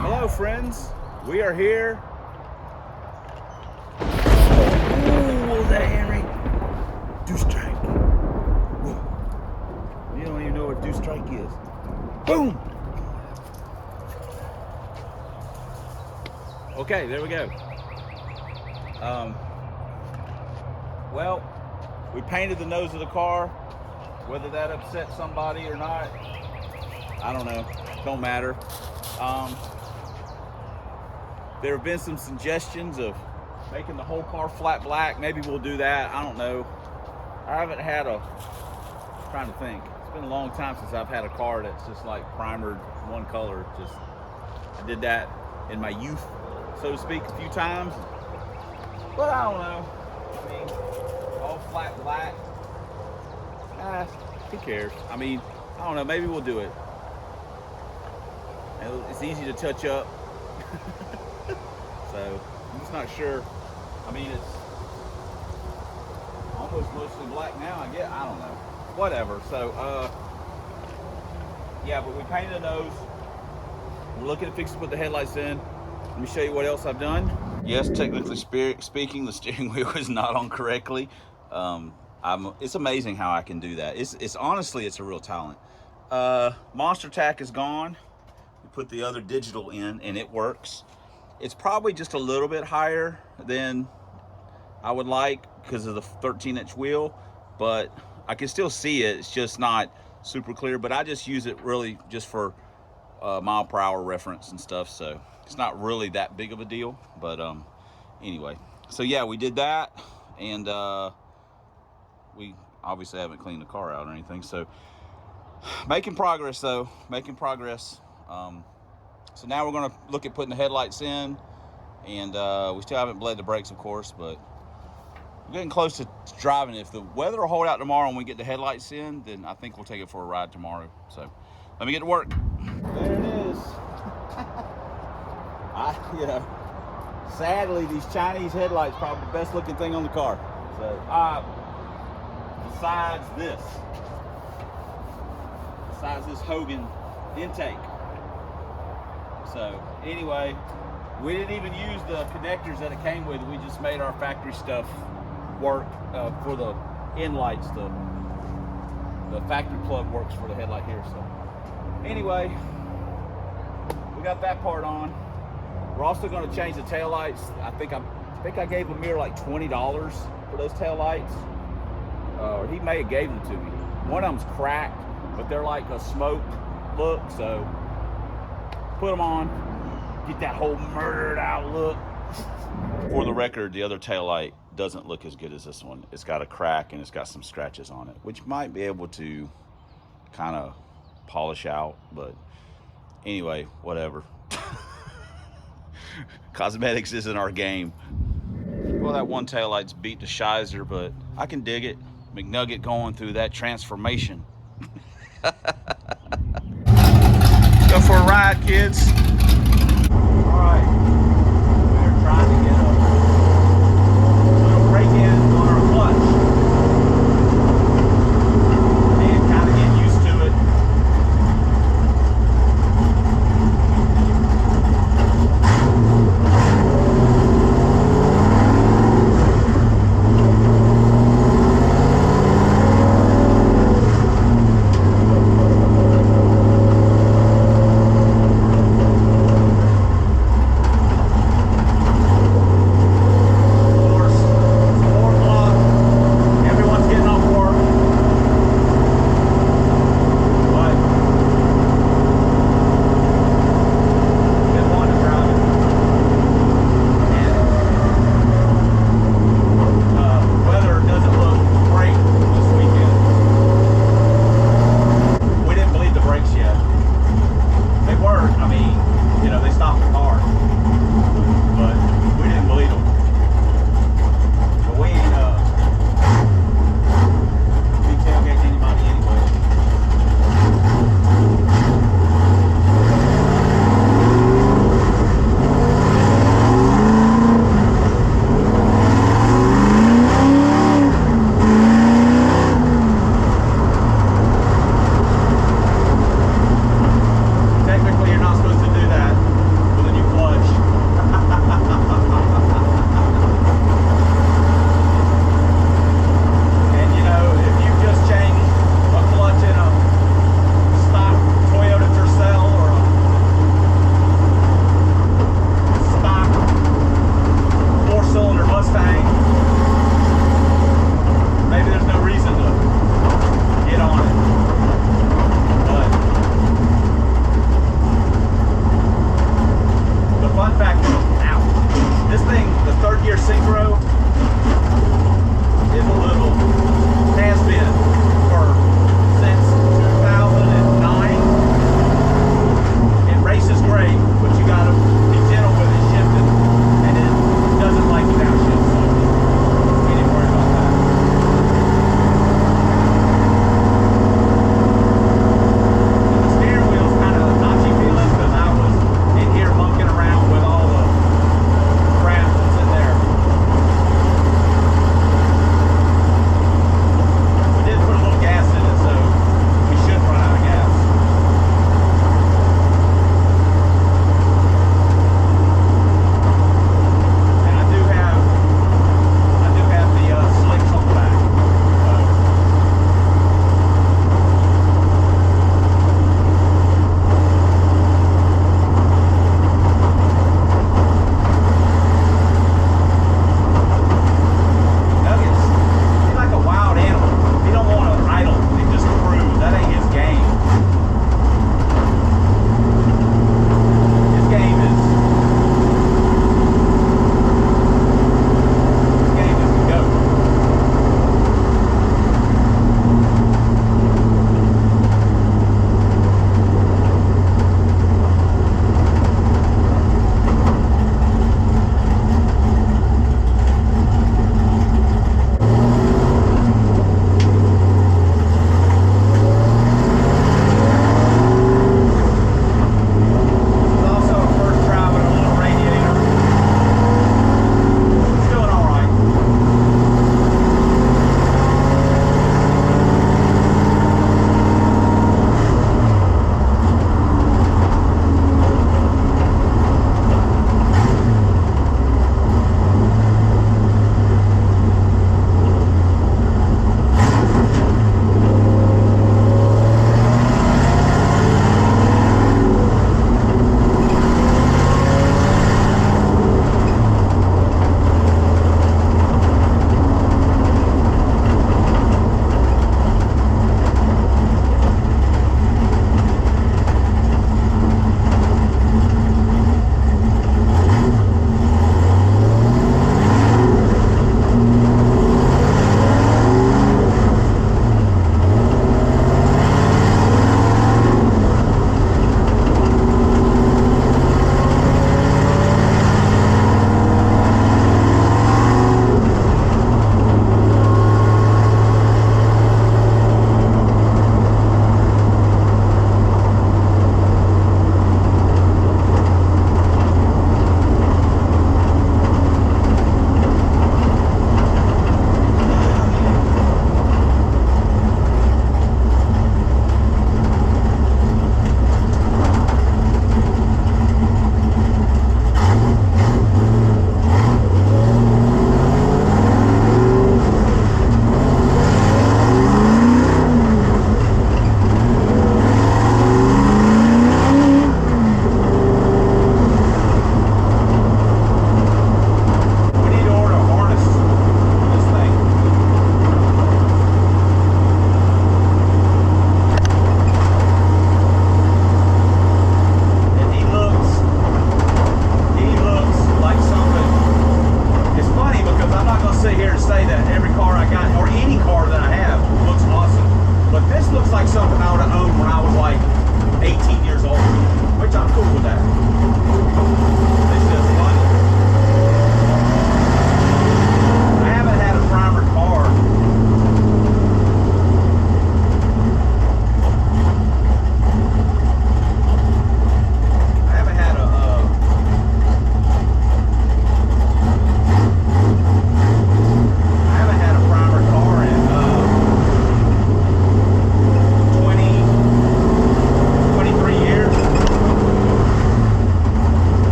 Hello friends, we are here. Ooh, was that Henry? Deuce strike. Whoa. You don't even know what deuce strike is. Boom! Okay, there we go. Well, we painted the nose of the car. Whether that upset somebody or not, I don't know. Don't matter. There have been some suggestions of making the whole car flat black. Maybe we'll do that. I don't know. I haven't had I'm trying to think. It's been a long time since I've had a car that's just like primered one color. I did that in my youth, so to speak, a few times. But I don't know. I mean, all flat black. Who cares? I mean, I don't know. Maybe we'll do it. It's easy to touch up. So I'm just not sure. I mean, it's almost mostly black now. I don't know. Whatever. So yeah, but we painted the nose. We're looking to fix to put the headlights in. Let me show you what else I've done. Yes, technically speaking, the steering wheel is not on correctly. It's amazing how I can do that. It's honestly, it's a real talent. Monster Tack is gone. We put the other digital in and it works. It's probably just a little bit higher than I would like because of the 13-inch wheel, but I can still see it. It's just not super clear, but I just use it really just for mile per hour reference and stuff. So it's not really that big of a deal, but anyway. So yeah, we did that, and we obviously haven't cleaned the car out or anything. So making progress though, making progress. So now we're gonna look at putting the headlights in, and we still haven't bled the brakes, of course, but we're getting close to driving. If the weather will hold out tomorrow and we get the headlights in, then I think we'll take it for a ride tomorrow. So let me get to work. There it is. You know, sadly, these Chinese headlights probably the best looking thing on the car. So besides this HOGAN intake. So anyway, we didn't even use the connectors that it came with. We just made our factory stuff work for the end lights. The factory plug works for the headlight here. So anyway, we got that part on. We're also going to change the tail lights. I think I gave Amir like $20 for those tail lights. Or he may have gave them to me. One of them's cracked, but they're like a smoke look. So put them on, get that whole murdered out look. For the record, the other taillight doesn't look as good as this one. It's got a crack and it's got some scratches on it, which might be able to kind of polish out, but anyway, whatever. Cosmetics isn't our game. Well, that one taillight's beat to Shizer, but I can dig it. McNugget going through that transformation. Go for a ride, kids. All right, we're trying to get a little break-in on our clutch and kind of get used to it.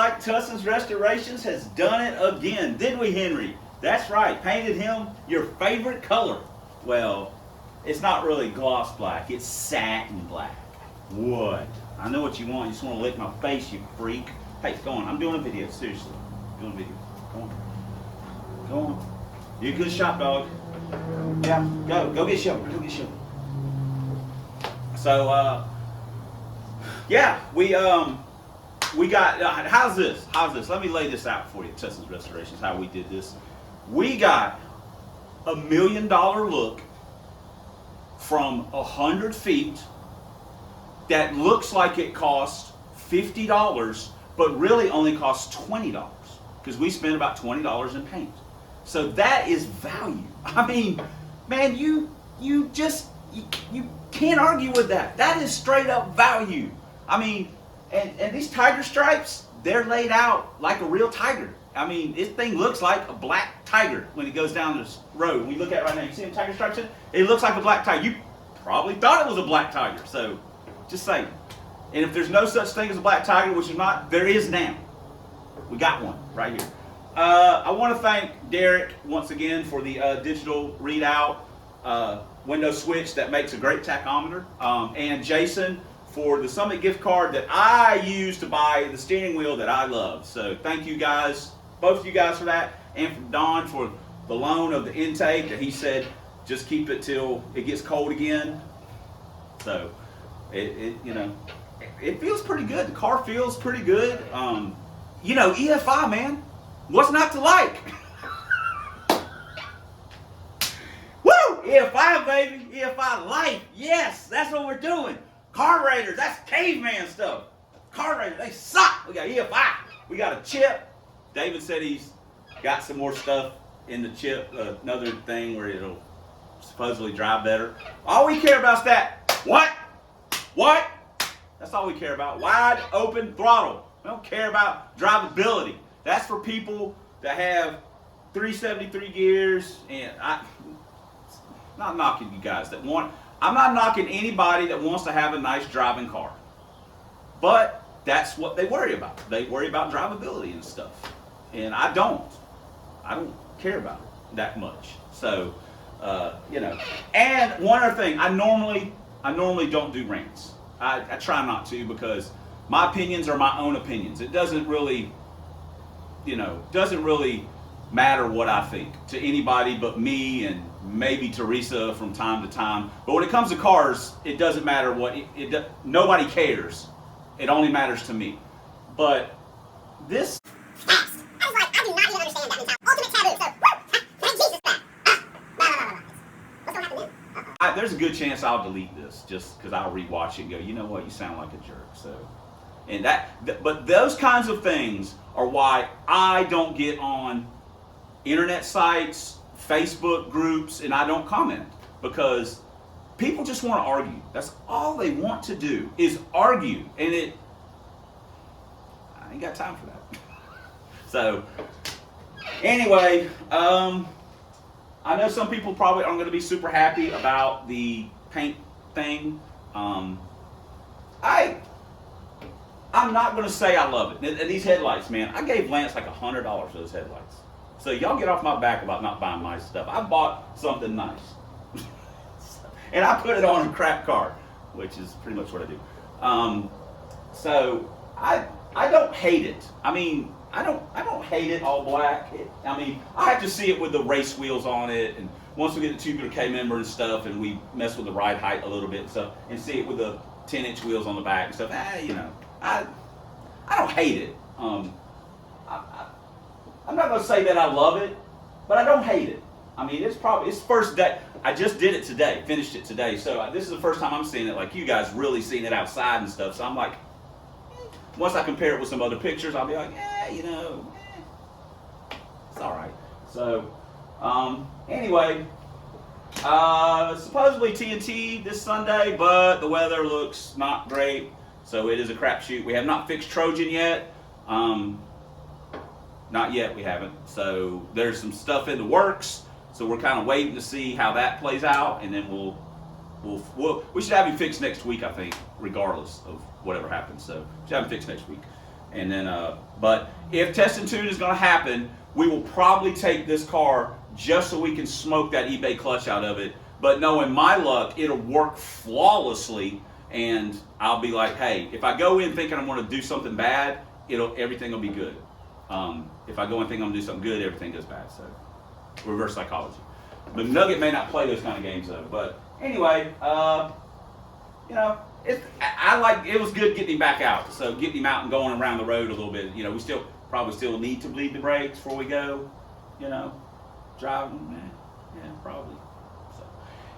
like Tusson's Restorations has done it again, didn't we, Henry? That's right, painted him your favorite color. Well, it's not really gloss black, it's satin black. What? I know what you want, you just want to lick my face, you freak. Hey, go on, I'm doing a video, seriously. I'm doing a video, go on. Go on. You're a good shot, dog. Yeah, go get shovel, go get shovel. So, yeah, we got, how's this? Let me lay this out for you, Tusson's Restorations, how we did this. We got $1 million look from 100 feet that looks like it cost $50, but really only costs $20 because we spent about $20 in paint. So that is value. I mean, man, you can't argue with that. That is straight up value. I mean, and these tiger stripes, they're laid out like a real tiger. I mean, this thing looks like a black tiger when it goes down this road. When you look at it right now, you see the tiger stripes in it? It looks like a black tiger. You probably thought it was a black tiger. So, just saying. And if there's no such thing as a black tiger, which is not, there is now. We got one right here. I want to thank Derek once again for the digital readout window switch that makes a great tachometer, and Jason for the Summit gift card that I use to buy the steering wheel that I love. So thank you guys, both of you guys, for that, and from Don for the loan of the intake that he said just keep it till it gets cold again. So it you know, it feels pretty good. The car feels pretty good. You know, EFI, man. What's not to like? Woo! EFI, baby. EFI life. Yes, that's what we're doing. Carburetors, that's caveman stuff. Carburetors, they suck. We got EFI. We got a chip. David said he's got some more stuff in the chip, another thing where it'll supposedly drive better. All we care about is that. What? That's all we care about. Wide open throttle. We don't care about drivability. That's for people that have 373 gears, and I'm not knocking you guys that want. I'm not knocking anybody that wants to have a nice driving car, but that's what they worry about. They worry about drivability and stuff, and I don't care about it that much. So, you know. And one other thing, I normally don't do rants. I try not to, because my opinions are my own opinions. It doesn't really, you know, matter what I think to anybody but me and maybe Teresa from time to time. But when it comes to cars, it doesn't matter what, nobody cares. It only matters to me. But this... Facts. I was like, I do not even understand that mentality. Ultimate taboo. So, thank Jesus back. What's going to happen then? There's a good chance I'll delete this just because I'll rewatch it and go, you know what, you sound like a jerk. So, and but those kinds of things are why I don't get on internet sites, Facebook groups, and I don't comment, because people just want to argue. That's all they want to do is argue, and I ain't got time for that. So anyway, I know some people probably aren't going to be super happy about the paint thing. I'm not going to say I love it. And these headlights, man, I gave Lance like $100 for those headlights. So y'all get off my back about not buying my stuff. I bought something nice. And I put it on a crap car, which is pretty much what I do. So I don't hate it. I mean, I don't hate it all black. I mean, I have to see it with the race wheels on it, and once we get the tubular K member and stuff, and we mess with the ride height a little bit and stuff, and see it with the 10-inch wheels on the back and stuff. You know, I don't hate it. I'm not gonna say that I love it, but I don't hate it. I mean, it's first day. I just did it today, finished it today. So this is the first time I'm seeing it like you guys really seeing it outside and stuff. So I'm like, once I compare it with some other pictures, I'll be like, you know, it's all right. So anyway, supposedly TNT this Sunday, but the weather looks not great, so it is a crapshoot. We have not fixed Trojan yet. Not yet, we haven't. So there's some stuff in the works. So we're kind of waiting to see how that plays out, and then we should have him fixed next week, I think, regardless of whatever happens. So we should have him fixed next week, and then But if test and tune is going to happen, we will probably take this car just so we can smoke that eBay clutch out of it. But knowing my luck, it'll work flawlessly, and I'll be like, hey, if I go in thinking I'm going to do something bad, everything will be good. If I go in thinking I'm going to do something good, everything goes bad. So reverse psychology. McNugget may not play those kind of games though. But anyway, you know, it was good getting him back out. So getting him out and going around the road a little bit. You know, we probably still need to bleed the brakes before we go. You know, driving, yeah, probably. So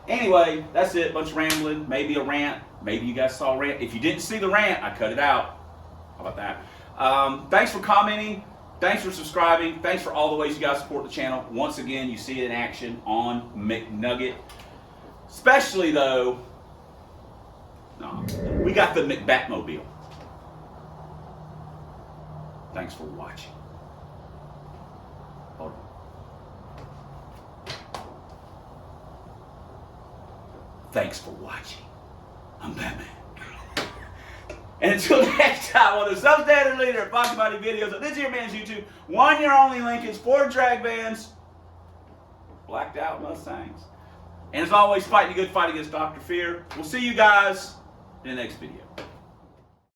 anyway, that's it. Bunch of rambling, maybe a rant. Maybe you guys saw a rant. If you didn't see the rant, I cut it out. How about that? Thanks for commenting. Thanks for subscribing. Thanks for all the ways you guys support the channel. Once again, you see it in action on McNugget. Especially though, we got the McBATmobile. Thanks for watching. Hold on. Thanks for watching. I'm Batman. And until next time on the substandard leader of Foxy Body videos on this here man's YouTube, one year only Lincolns, 4 drag bands, blacked out Mustangs. And as always, fighting the good fight against Dr. Fear. We'll see you guys in the next video.